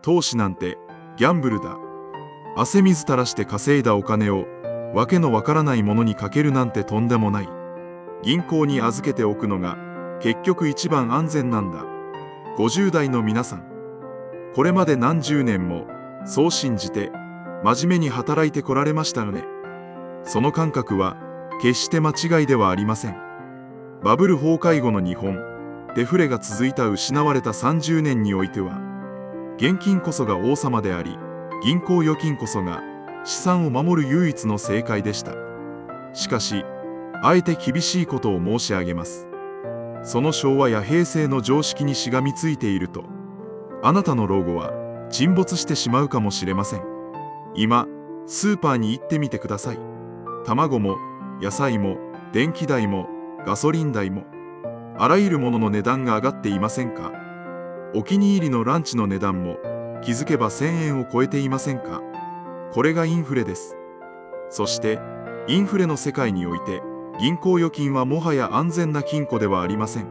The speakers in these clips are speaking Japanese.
投資なんてギャンブルだ。汗水垂らして稼いだお金をわけのわからないものにかけるなんてとんでもない。銀行に預けておくのが結局一番安全なんだ。50代の皆さん、これまで何十年もそう信じて真面目に働いてこられましたよね。その感覚は決して間違いではありません。バブル崩壊後の日本、デフレが続いた失われた30年においては、現金こそが王様であり、銀行預金こそが資産を守る唯一の正解でした。しかし、あえて厳しいことを申し上げます。その昭和や平成の常識にしがみついていると、あなたの老後は沈没してしまうかもしれません。今、スーパーに行ってみてください。卵も、野菜も、電気代も、ガソリン代も、あらゆるものの値段が上がっていませんか？お気に入りのランチの値段も、気づけば1000円を超えていませんか？これがインフレです。そして、インフレの世界において、銀行預金はもはや安全な金庫ではありません。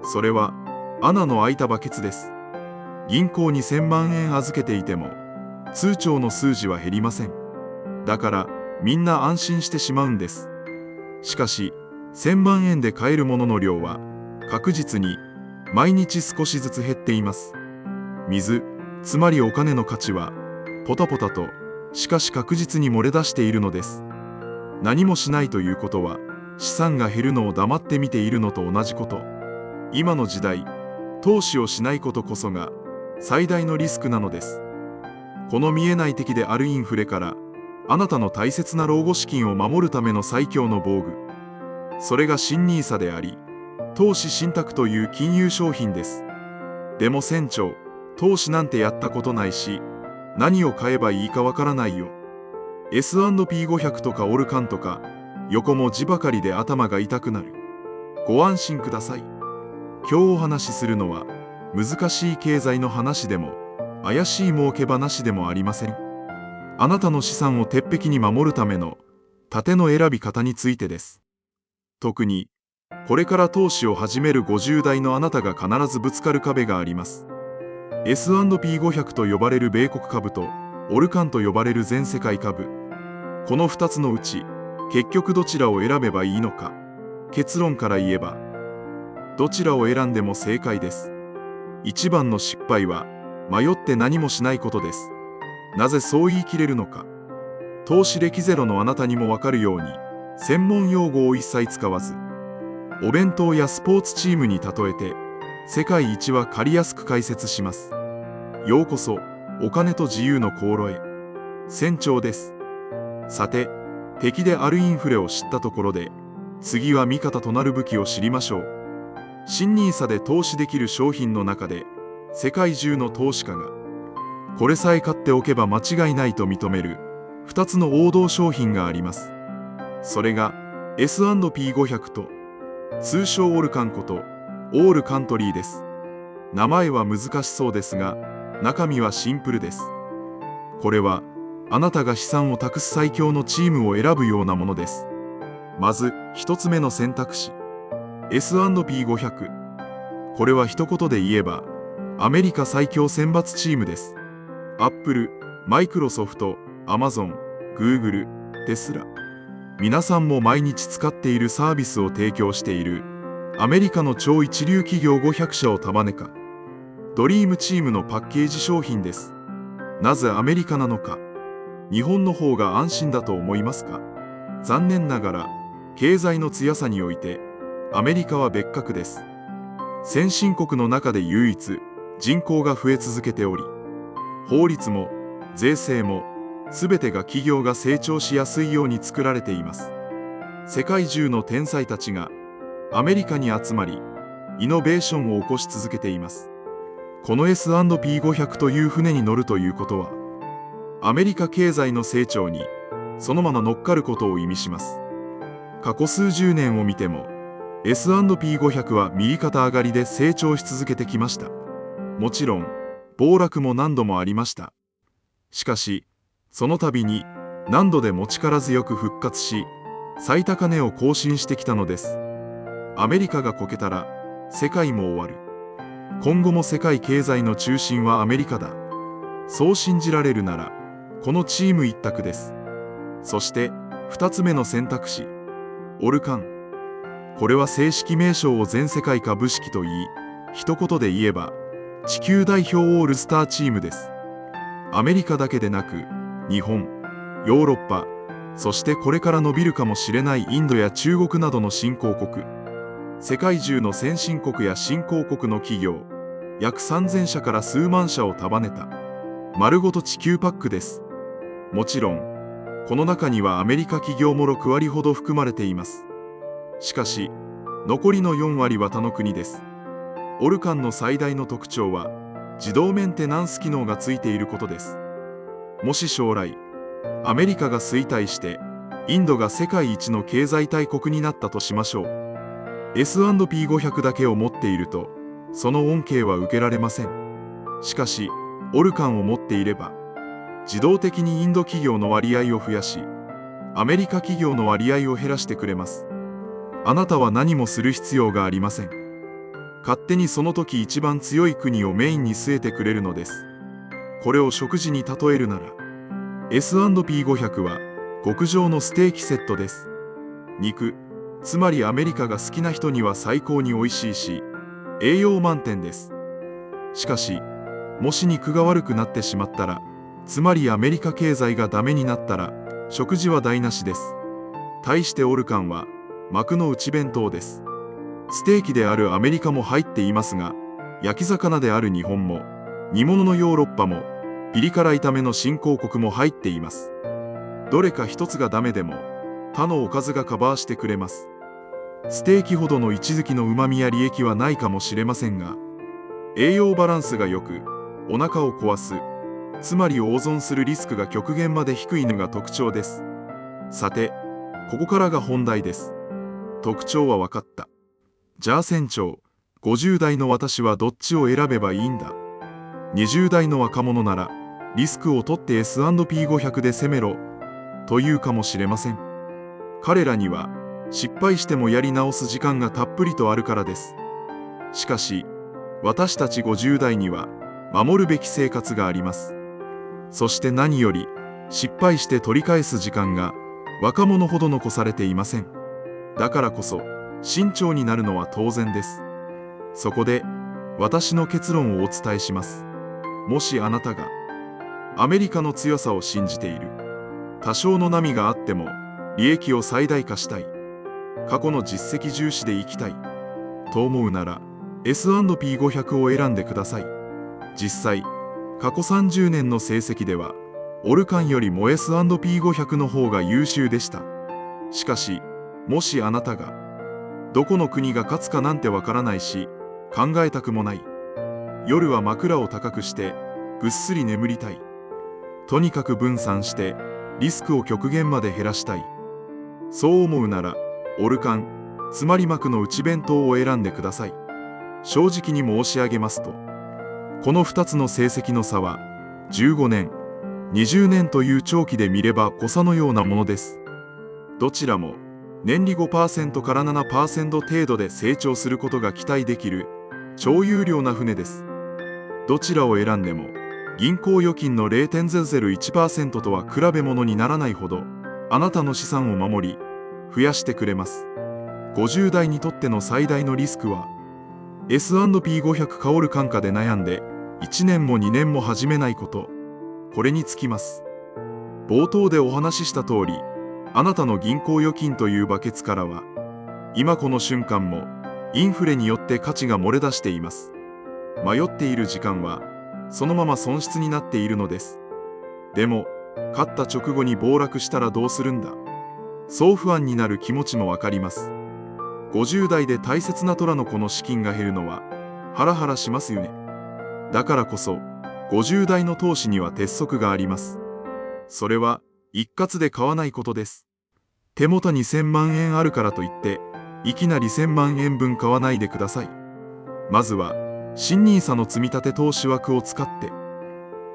それは、穴の開いたバケツです。銀行に1000万円預けていても、通帳の数字は減りません。だから、みんな安心してしまうんです。しかし、1000万円で買えるものの量は、確実に、毎日少しずつ減っています。水、つまりお金の価値は、ポタポタと、しかし確実に漏れ出しているのです。何もしないということは、資産が減るのを黙って見ているのと同じこと。今の時代、投資をしないことこそが、最大のリスクなのです。この見えない敵であるインフレから、あなたの大切な老後資金を守るための最強の防具。それが新NISAであり、投資信託という金融商品です。でも船長、投資なんてやったことないし、何を買えばいいかわからないよ。S&P500 とかオルカンとか、横文字ばかりで頭が痛くなる。ご安心ください。今日お話しするのは、難しい経済の話でも、怪しい儲け話でもありません。あなたの資産を鉄壁に守るための、盾の選び方についてです。特に、これから投資を始める50代のあなたが必ずぶつかる壁があります。S&P500 と呼ばれる米国株と、オルカンと呼ばれる全世界株。この2つのうち、結局どちらを選べばいいのか。結論から言えば、どちらを選んでも正解です。一番の失敗は、迷って何もしないことです。なぜそう言い切れるのか。投資歴ゼロのあなたにもわかるように、専門用語を一切使わず、お弁当やスポーツチームに例えて、世界一は借りやすく解説します。ようこそ、お金と自由の航路へ。船長です。さて、敵であるインフレを知ったところで、次は味方となる武器を知りましょう。新NISAで投資できる商品の中で、世界中の投資家が、これさえ買っておけば間違いないと認める、2つの王道商品があります。それが、S&P500 と、通称オルカンこと、オールカントリーです。名前は難しそうですが、中身はシンプルです。これは、あなたが資産を託す最強のチームを選ぶようなものです。まず、一つ目の選択肢。S&P500。これは一言で言えば、アメリカ最強選抜チームです。アップル、マイクロソフト、アマゾン、グーグル、テスラ。皆さんも毎日使っているサービスを提供している、アメリカの超一流企業500社を束ねか、ドリームチームのパッケージ商品です。なぜアメリカなのか。日本の方が安心だと思いますか。残念ながら、経済の強さにおいて、アメリカは別格です。先進国の中で唯一、人口が増え続けており、法律も、税制も、すべてが企業が成長しやすいように作られています。世界中の天才たちが、アメリカに集まり、イノベーションを起こし続けています。この S&P500 という船に乗るということは、アメリカ経済の成長にそのまま乗っかることを意味します。過去数十年を見ても、S&P500 は右肩上がりで成長し続けてきました。もちろん、暴落も何度もありました。しかし、その度に何度でも力強く復活し、最高値を更新してきたのです。アメリカがこけたら、世界も終わる。今後も世界経済の中心はアメリカだ。そう信じられるなら、このチーム一択です。そして、2つ目の選択肢。オルカン。これは正式名称を全世界株式と言い、一言で言えば、地球代表オールスターチームです。アメリカだけでなく、日本、ヨーロッパ、そしてこれから伸びるかもしれないインドや中国などの新興国、世界中の先進国や新興国の企業、約3000社から数万社を束ねた、丸ごと地球パックです。もちろん、この中にはアメリカ企業も6割ほど含まれています。しかし、残りの4割は他の国です。オルカンの最大の特徴は、自動メンテナンス機能がついていることです。もし将来、アメリカが衰退して、インドが世界一の経済大国になったとしましょう。S&P500 だけを持っていると、その恩恵は受けられません。しかし、オルカンを持っていれば、自動的にインド企業の割合を増やし、アメリカ企業の割合を減らしてくれます。あなたは何もする必要がありません。勝手にその時一番強い国をメインに据えてくれるのです。これを食事に例えるなら、S&P500 は極上のステーキセットです。肉、つまりアメリカが好きな人には最高に美味しいし、栄養満点です。しかし、もし肉が悪くなってしまったら、つまりアメリカ経済がダメになったら、食事は台無しです。対してオルカンは、幕の内弁当です。ステーキであるアメリカも入っていますが、焼き魚である日本も、煮物のヨーロッパも、ピリ辛炒めの新興国も入っています。どれか一つがダメでも、他のおかずがカバーしてくれます。ステーキほどの一時の旨味や利益はないかもしれませんが、栄養バランスが良く、お腹を壊す、つまり大損するリスクが極限まで低いのが特徴です。さて、ここからが本題です。特徴は分かった。じゃあ船長、50代の私はどっちを選べばいいんだ。20代の若者なら、リスクを取って S&P500 で攻めろ、というかもしれません。彼らには、失敗してもやり直す時間がたっぷりとあるからです。しかし、私たち50代には、守るべき生活があります。そして何より、失敗して取り返す時間が、若者ほど残されていません。だからこそ、慎重になるのは当然です。そこで、私の結論をお伝えします。もしあなたが、アメリカの強さを信じている。多少の波があっても、利益を最大化したい。過去の実績重視で生きたい。と思うなら、S&P500 を選んでください。実際、過去30年の成績では、オルカンよりも S&P500 の方が優秀でした。しかし、もしあなたが、どこの国が勝つかなんてわからないし、考えたくもない。夜は枕を高くして、ぐっすり眠りたい。とにかく分散して、リスクを極限まで減らしたい。そう思うなら、オルカン、つまり幕の内弁当を選んでください。正直に申し上げますと、この2つの成績の差は、15年、20年という長期で見れば誤差のようなものです。どちらも、年利 5% から 7% 程度で成長することが期待できる、超有料な船です。どちらを選んでも、銀行預金の 0.001% とは比べ物にならないほど、あなたの資産を守り、増やしてくれます。50代にとっての最大のリスクは、S&P500 かオルカンかで悩んで、1年も2年も始めないこと。これにつきます。冒頭でお話しした通り、あなたの銀行預金というバケツからは、今この瞬間も、インフレによって価値が漏れ出しています。迷っている時間は、そのまま損失になっているのです。でも、勝った直後に暴落したらどうするんだ。そう不安になる気持ちもわかります。50代で大切な虎の子の資金が減るのは、ハラハラしますよね。だからこそ、50代の投資には鉄則があります。それは、一括で買わないことです。手元に1000万円あるからといって、いきなり1000万円分買わないでください。まずは、新NISAの積立投資枠を使って、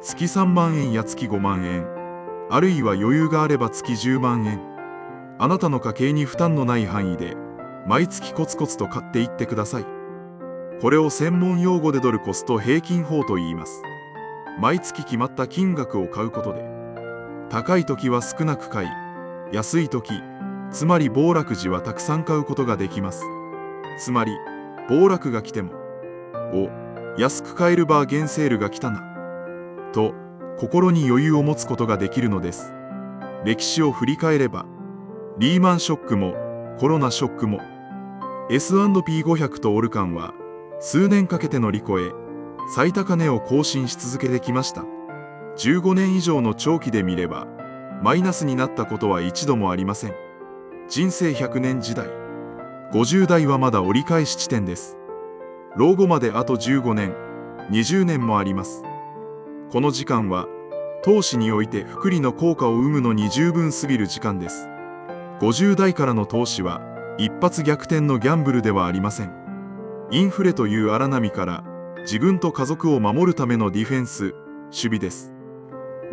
月3万円や月5万円、あるいは余裕があれば月10万円、あなたの家計に負担のない範囲で、毎月コツコツと買っていってください。これを専門用語でドルコスト平均法と言います。毎月決まった金額を買うことで、高い時は少なく買い、安い時、つまり暴落時はたくさん買うことができます。つまり、暴落が来ても、お、安く買えるバーゲンセールが来たな、と心に余裕を持つことができるのです。歴史を振り返れば、リーマンショックもコロナショックも、S&P500 とオルカンは数年かけて乗り越え、最高値を更新し続けてきました。15年以上の長期で見れば、マイナスになったことは一度もありません。人生100年時代、50代はまだ折り返し地点です。老後まであと15年、20年もあります。この時間は、投資において複利の効果を生むのに十分すぎる時間です。50代からの投資は、一発逆転のギャンブルではありません。インフレという荒波から、自分と家族を守るためのディフェンス、守備です。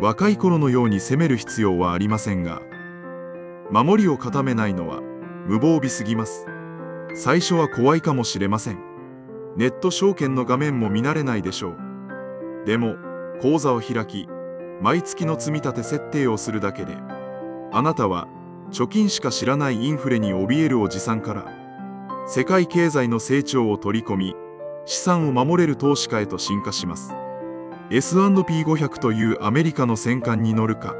若い頃のように攻める必要はありませんが、守りを固めないのは無防備すぎます。最初は怖いかもしれません。ネット証券の画面も見慣れないでしょう。でも、口座を開き、毎月の積み立て設定をするだけで、あなたは貯金しか知らないインフレに怯えるおじさんから、世界経済の成長を取り込み、資産を守れる投資家へと進化します。S&P500 というアメリカの戦艦に乗るか、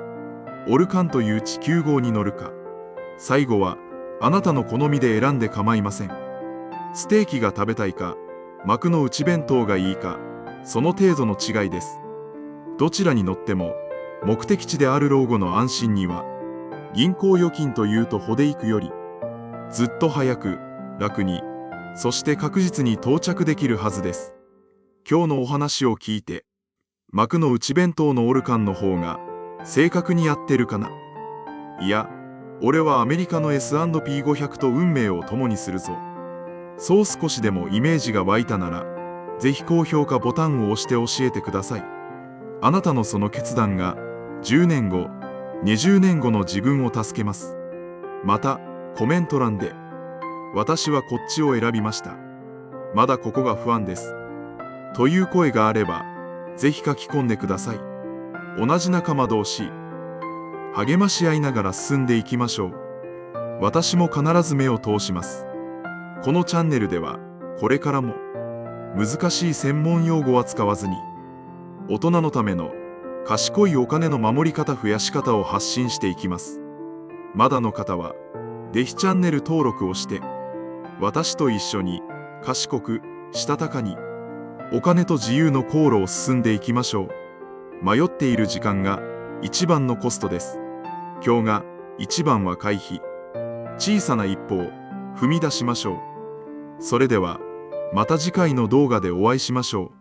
オルカンという地球号に乗るか、最後はあなたの好みで選んで構いません。ステーキが食べたいか、幕の内弁当がいいか、その程度の違いです。どちらに乗っても、目的地である老後の安心には、銀行預金というとほで行くより、ずっと早く、楽に、そして確実に到着できるはずです。今日のお話を聞いて、幕の内弁当のオルカンの方が正確にやってるかな。いや、俺はアメリカの S&P500 と運命を共にするぞ。そう少しでもイメージが湧いたなら、ぜひ高評価ボタンを押して教えてください。あなたのその決断が10年後、20年後の自分を助けます。また、コメント欄で、私はこっちを選びました。まだここが不安です。という声があれば、ぜひ書き込んでください。同じ仲間同士、励まし合いながら進んでいきましょう。私も必ず目を通します。このチャンネルでは、これからも、難しい専門用語は使わずに、大人のための賢いお金の守り方増やし方を発信していきます。まだの方は、ぜひチャンネル登録をして、私と一緒に賢く、したたかに、お金と自由の航路を進んでいきましょう。迷っている時間が一番のコストです。今日が一番は回避。小さな一歩を踏み出しましょう。それでは、また次回の動画でお会いしましょう。